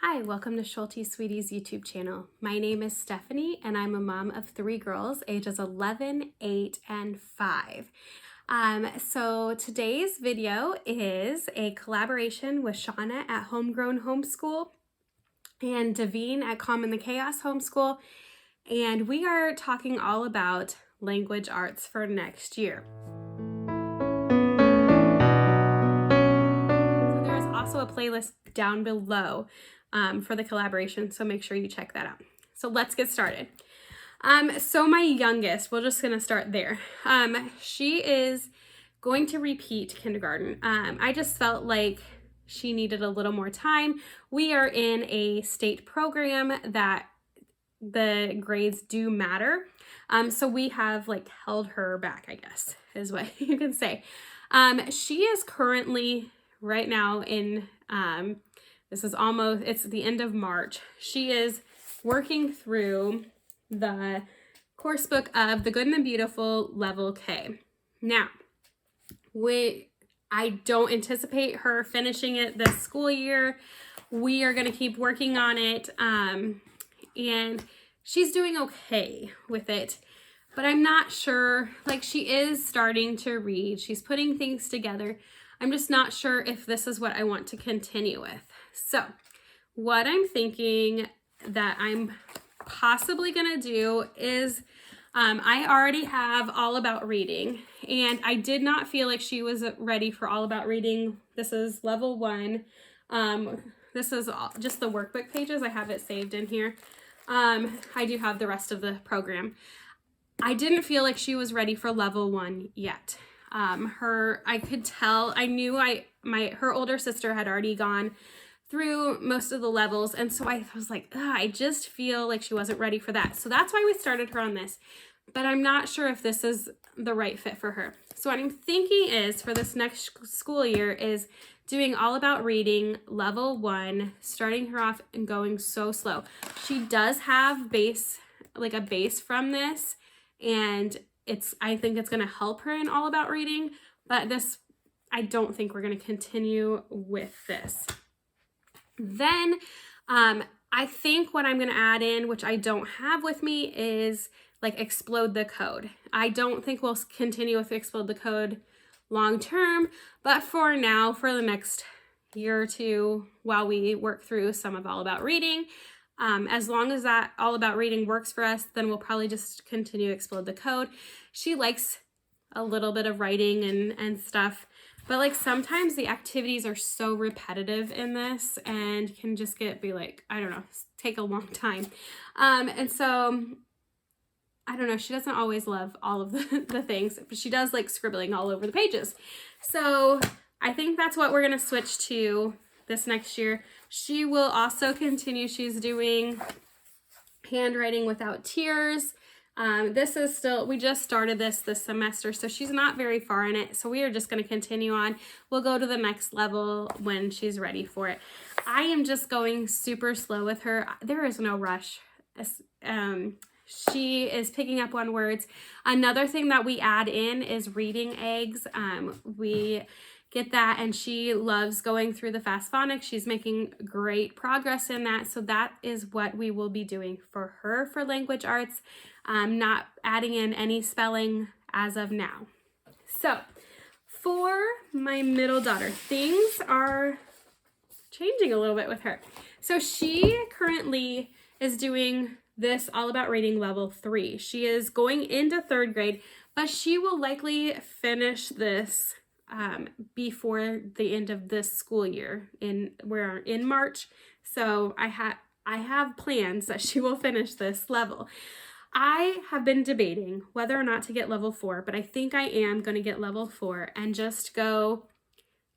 Hi, welcome to Schulte Sweeties YouTube channel. My name is Stephanie and I'm a mom of 3 girls ages 11, 8, and 5. So today's video is a collaboration with Shauna at Homegrown Homeschool and Davene at Calm in the Chaos Homeschool. And we are talking all about language arts for next year. So there's also a playlist down below for the collaboration, so make sure you check that out. So let's get started. So my youngest, we're just gonna start there. She is going to repeat kindergarten. I just felt like she needed a little more time. We are in a state program that the grades do matter. So we have like held her back, I guess, is what you can say. She is currently right now in, it's the end of March. She is working through the course book of The Good and the Beautiful Level K. Now, I don't anticipate her finishing it this school year. We are going to keep working on it. And she's doing okay with it, but I'm not sure, like she is starting to read. She's putting things together. I'm just not sure if this is what I want to continue with. So what I'm thinking that I'm possibly going to do is I already have All About Reading, and I did not feel like she was ready for All About Reading. This is level 1. This is just the workbook pages. I have it saved in here. I do have the rest of the program. I didn't feel like she was ready for level 1 yet. I could tell, I knew her older sister had already gone through most of the levels. And so I was like, I just feel like she wasn't ready for that. So that's why we started her on this, but I'm not sure if this is the right fit for her. So what I'm thinking is for this next school year is doing All About Reading level 1, starting her off and going so slow. She does have a base from this, and I think it's going to help her in All About Reading, but I don't think we're going to continue with this. Then I think what I'm going to add in, which I don't have with me, is like Explode the Code. I don't think we'll continue with Explode the Code long term, but for now, for the next year or two, while we work through some of All About Reading, as long as that All About Reading works for us, then we'll probably just continue Explode the Code. She likes a little bit of writing and stuff, but like sometimes the activities are so repetitive in this and can just be like, I don't know, take a long time. And so I don't know, she doesn't always love all of the things, but she does like scribbling all over the pages. So I think that's what we're going to switch to this next year. She will also continue. She's doing Handwriting Without Tears. This is still, we just started this semester, so she's not very far in it. So we are just going to continue on. We'll go to the next level when she's ready for it. I am just going super slow with her. There is no rush. She is picking up on words. Another thing that we add in is reading eggs. We get that, and she loves going through the fast phonics. She's making great progress in that. So that is what we will be doing for her for language arts. Not adding in any spelling as of now. So for my middle daughter, things are changing a little bit with her. So she currently is doing this All About Reading level 3. She is going into 3rd grade, but she will likely finish this before the end of this school year. We're in March, so I have plans that she will finish this level. I have been debating whether or not to get level 4, but I think I am going to get level 4 and just go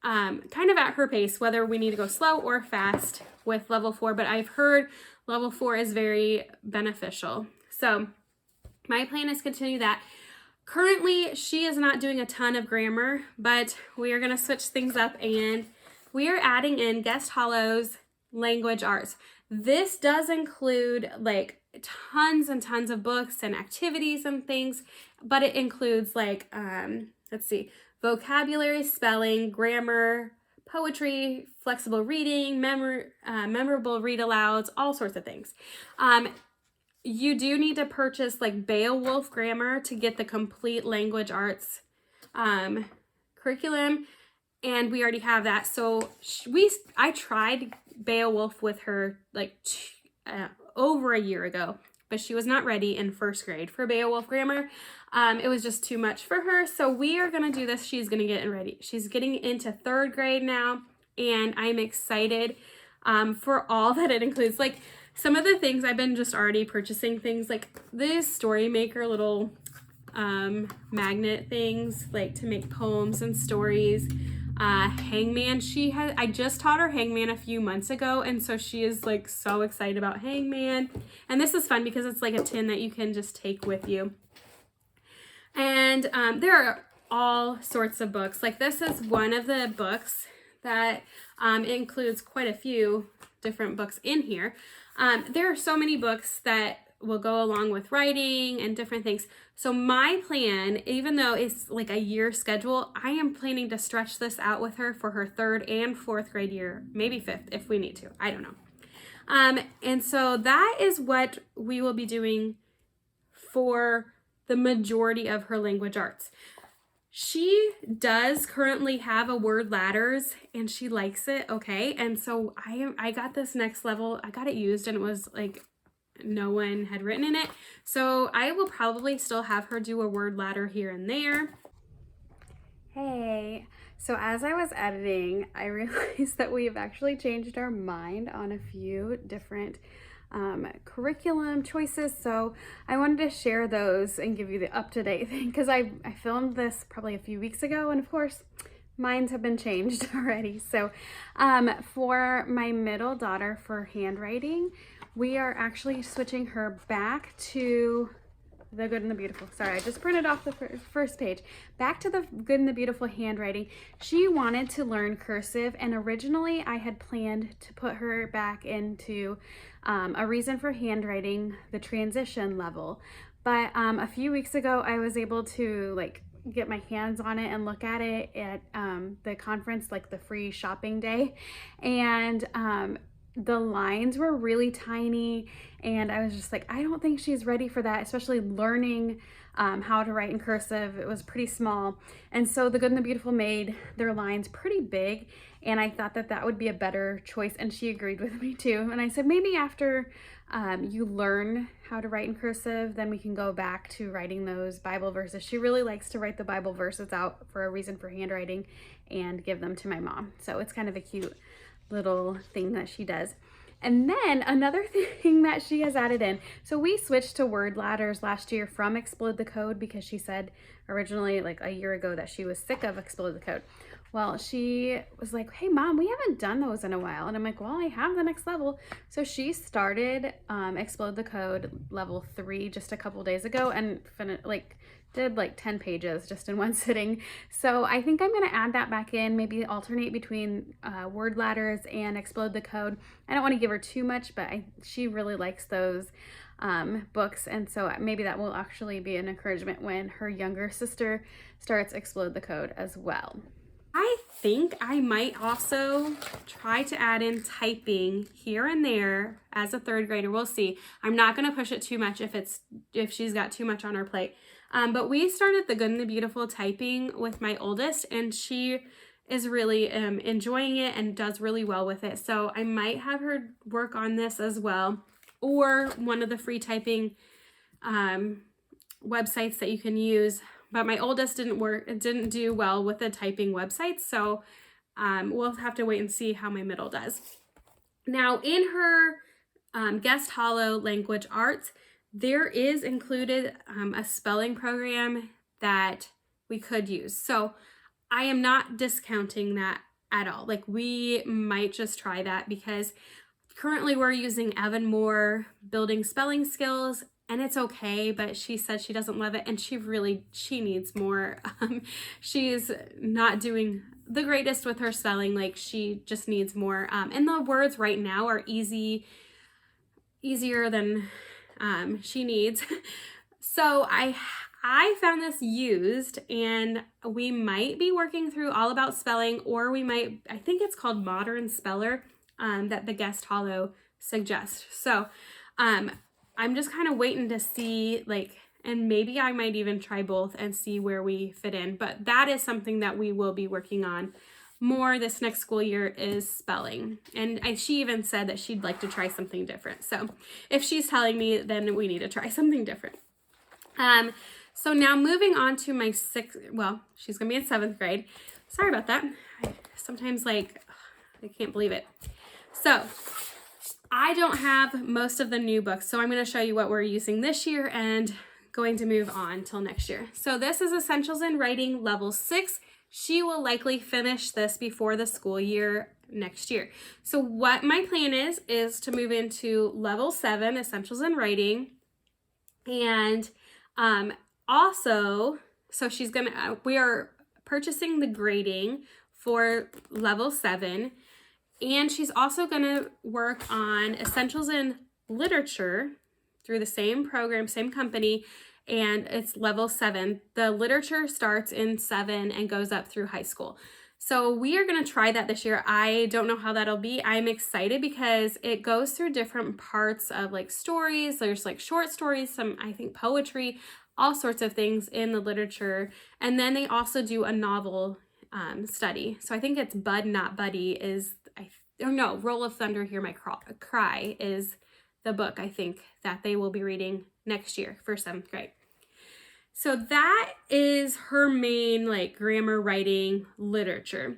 kind of at her pace, whether we need to go slow or fast with level 4. But I've heard level 4 is very beneficial. So my plan is to continue that. Currently, she is not doing a ton of grammar, but we are going to switch things up, and we are adding in Guest Hollow's language arts. This does include like tons and tons of books and activities and things, but it includes like, vocabulary, spelling, grammar, poetry, flexible reading, memorable read alouds, all sorts of things. You do need to purchase like Beowulf grammar to get the complete language arts curriculum, and we already have that. So I tried Beowulf with her like over a year ago, but she was not ready in first grade for Beowulf grammar. It was just too much for her. So we are going to do this. She's going to get ready. She's getting into third grade now, and I'm excited for all that it includes. Like some of the things I've been just already purchasing things like these Story Maker little magnet things like to make poems and stories. Hangman, I just taught her Hangman a few months ago, and so she is like so excited about Hangman. And this is fun because it's like a tin that you can just take with you. And there are all sorts of books. Like this is one of the books that includes quite a few different books in here. There are so many books that will go along with writing and different things. So my plan, even though it's like a year schedule, I am planning to stretch this out with her for her third and fourth grade year, maybe fifth if we need to. I don't know. And so that is what we will be doing for the majority of her language arts. She does currently have a word ladders and she likes it, okay? And so I got this next level. I got it used and it was like no one had written in it. So I will probably still have her do a word ladder here and there. Hey, so as I was editing, I realized that we have actually changed our mind on a few different curriculum choices. So I wanted to share those and give you the up-to-date thing because I filmed this probably a few weeks ago, and of course minds have been changed already. So for my middle daughter for handwriting, we are actually switching her back to the Good and the Beautiful. Sorry, I just printed off the first page. Back to the Good and the Beautiful handwriting. She wanted to learn cursive, and originally I had planned to put her back into a reason for handwriting, the transition level. But a few weeks ago, I was able to like get my hands on it and look at it at the conference, like the free shopping day. And the lines were really tiny, and I was just like, I don't think she's ready for that, especially learning how to write in cursive. It was pretty small. And so the Good and the Beautiful made their lines pretty big, and I thought that that would be a better choice, and she agreed with me too. And I said, maybe after you learn how to write in cursive, then we can go back to writing those Bible verses. She really likes to write the Bible verses out for a reason for handwriting and give them to my mom. So it's kind of a cute little thing that she does. And then another thing that she has added in, so we switched to word ladders last year from Explode the Code because she said originally like a year ago that she was sick of Explode the Code. Well, she was like, hey mom, we haven't done those in a while. And I'm like, well, I have the next level. So she started Explode the Code level 3 just a couple days ago and did like 10 pages just in one sitting. So I think I'm going to add that back in, maybe alternate between word ladders and Explode the Code. I don't want to give her too much, but she really likes those books, and so maybe that will actually be an encouragement when her younger sister starts Explode the Code as well. I think I might also try to add in typing here and there as a third grader. We'll see. I'm not going to push it too much if she's got too much on her plate. But we started the Good and the Beautiful typing with my oldest, and she is really enjoying it and does really well with it. So I might have her work on this as well, or one of the free typing websites that you can use. But my oldest didn't do well with the typing websites, so we'll have to wait and see how my middle does. Now, in her Guest Hollow Language Arts, there is included a spelling program that we could use. So I am not discounting that at all. Like, we might just try that because currently we're using Evan Moore Building Spelling Skills, and it's okay, but she said she doesn't love it, and she needs more. She's not doing the greatest with her spelling. Like, she just needs more. And the words right now are easier than she needs. So I I found this used, and we might be working through All About Spelling, or we might, I think it's called Modern Speller, that the Guest Hollow suggests. So I'm just kind of waiting to see, like, and maybe I might even try both and see where we fit in. But that is something that we will be working on more this next school year, is spelling. And she even said that she'd like to try something different. So if she's telling me, then we need to try something different. So now moving on to my she's gonna be in 7th grade. Sorry about that. Sometimes I can't believe it. So I don't have most of the new books, so I'm going to show you what we're using this year and going to move on till next year. So this is Essentials in Writing Level 6. She will likely finish this before the school year next year. So what my plan is to move into Level 7, Essentials in Writing. And also, so we are purchasing the grading for Level 7. And she's also going to work on Essentials in Literature through the same program, same company, and it's Level 7. The literature starts in 7 and goes up through high school. So we are going to try that this year. I don't know how that'll be. I'm excited because it goes through different parts of like stories. There's like short stories, some, I think, poetry, all sorts of things in the literature. And then they also do a novel study. So I think it's Bud Not Buddy Roll of Thunder, Hear My Cry is the book, I think, that they will be reading next year for 7th grade. So that is her main like grammar, writing, literature.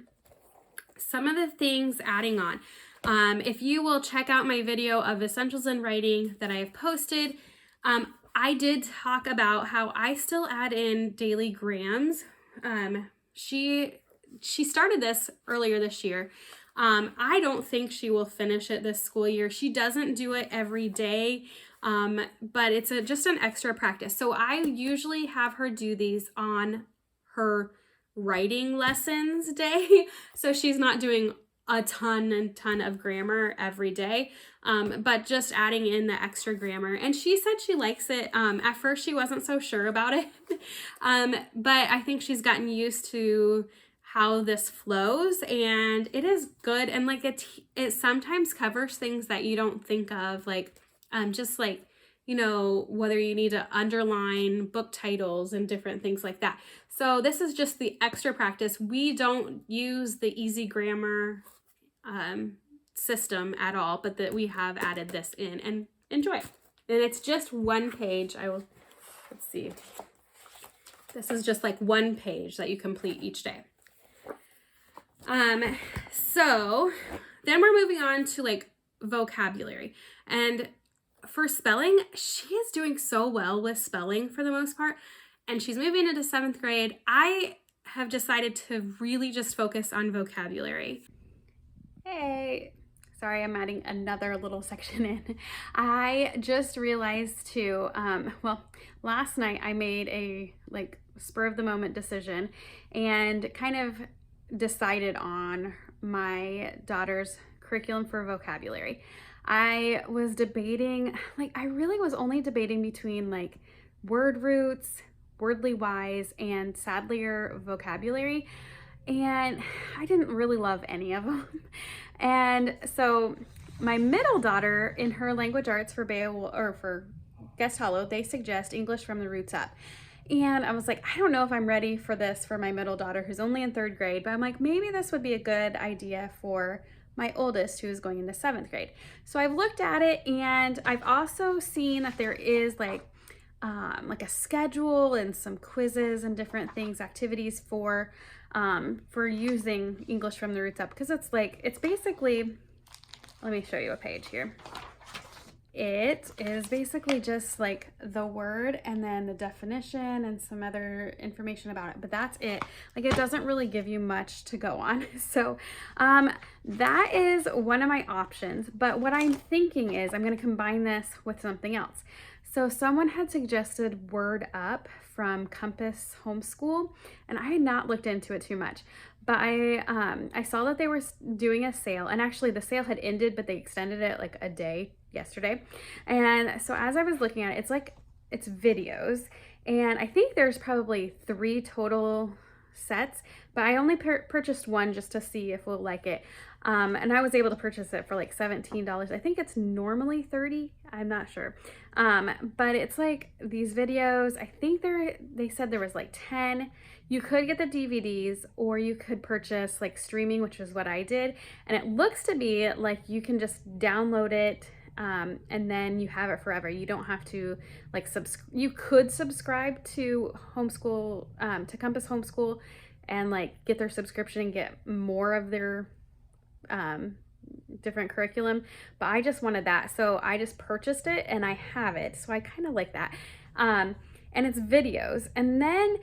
Some of the things adding on. If you will check out my video of Essentials in Writing that I have posted, I did talk about how I still add in daily grams. She started this earlier this year. I don't think she will finish it this school year. She doesn't do it every day, but it's just an extra practice. So I usually have her do these on her writing lessons day. So she's not doing a ton of grammar every day, but just adding in the extra grammar. And she said she likes it. At first she wasn't so sure about it, but I think she's gotten used to how this flows, and it is good. And like it sometimes covers things that you don't think of, like just like, you know, whether you need to underline book titles and different things like that. So this is just the extra practice. We don't use the easy grammar system at all, but that we have added this in, and enjoy it. And it's just one page. Let's see. This is just like one page that you complete each day. So then we're moving on to like vocabulary, and for spelling, she is doing so well with spelling for the most part, and she's moving into 7th grade. I have decided to really just focus on vocabulary. Hey, sorry, I'm adding another little section in. I just realized too, last night I made a like spur of the moment decision and kind of decided on my daughter's curriculum for vocabulary. I was debating, I really was only debating between like word roots, wordly wise, and Sadlier vocabulary, and I didn't really love any of them. And so my middle daughter, in her language arts for Guest Hollow, they suggest English from the Roots Up. And I was like, I don't know if I'm ready for this for my middle daughter who's only in 3rd grade, but I'm like, maybe this would be a good idea for my oldest who is going into 7th grade. So I've looked at it, and I've also seen that there is like a schedule and some quizzes and different things, activities for using English from the Roots Up, because it's basically, let me show you a page here. It is basically just like the word and then the definition and some other information about it, but that's it. Like, it doesn't really give you much to go on. So that is one of my options, but what I'm thinking is I'm going to combine this with something else. So someone had suggested Word Up from Compass Homeschool, and I had not looked into it too much, but I saw that they were doing a sale, and actually the sale had ended, but they extended it like a day yesterday. And so as I was looking at it, it's videos, And I think there's probably 3 total sets, but I only purchased one just to see if we'll like it. And I was able to purchase it for like $17. I think it's normally $30. I'm not sure. But it's like these videos, I think they said there was like 10. You could get the DVDs or you could purchase like streaming, which is what I did. And it looks to be like you can just download it and then you have it forever. You don't have to like you could subscribe to homeschool, to Compass Homeschool, and like get their subscription and get more of their different curriculum, but I just wanted that, so I just purchased it and I have it, so I kind of like that. And it's videos, and then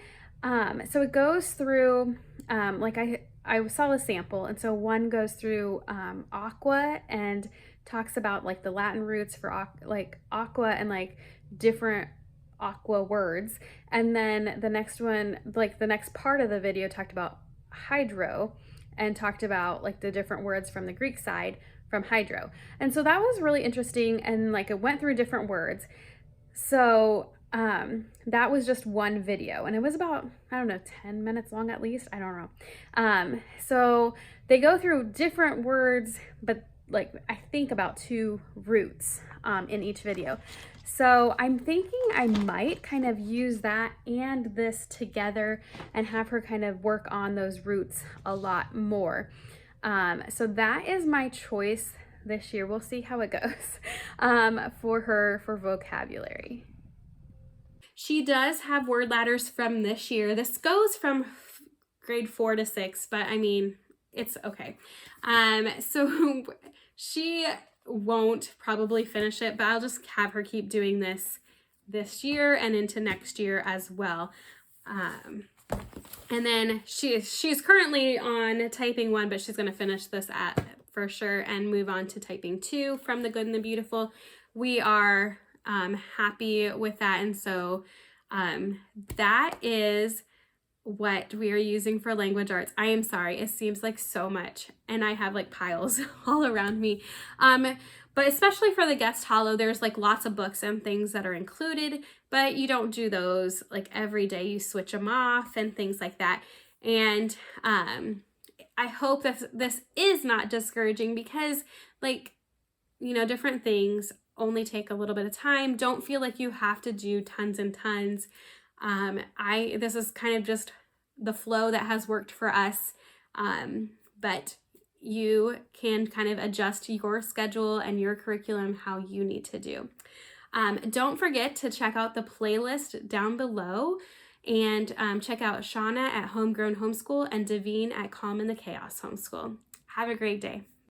so it goes through like I saw a sample, and so one goes through aqua and talks about like the Latin roots for like aqua and like different aqua words, and then the next one, like the next part of the video, talked about hydro and talked about like the different words from the Greek side from hydro. And so that was really interesting, and like it went through different words. So that was just one video, and it was about, I don't know, 10 minutes long at least, I don't know. So they go through different words, but like I think about 2 roots in each video. So I'm thinking I might kind of use that and this together and have her kind of work on those roots a lot more. So that is my choice this year. We'll see how it goes for her for vocabulary. She does have word ladders from this year. This goes from grade 4 to 6, but I mean, it's okay. So she won't probably finish it, but I'll just have her keep doing this year and into next year as well. And then she's currently on typing 1, but she's going to finish this for sure and move on to typing 2 from The Good and the Beautiful. We are happy with that, and so that is what we are using for language arts. I am sorry, it seems like so much, and I have like piles all around me. But especially for the guest hollow, there's like lots of books and things that are included, but you don't do those like every day. You switch them off and things like that. And I hope that this is not discouraging, because like, you know, different things only take a little bit of time. Don't feel like you have to do tons and tons. This is kind of just the flow that has worked for us, but you can kind of adjust your schedule and your curriculum how you need to do. Don't forget to check out the playlist down below, and check out Shauna at Homegrown Homeschool and Davene at Calm in the Chaos Homeschool. Have a great day.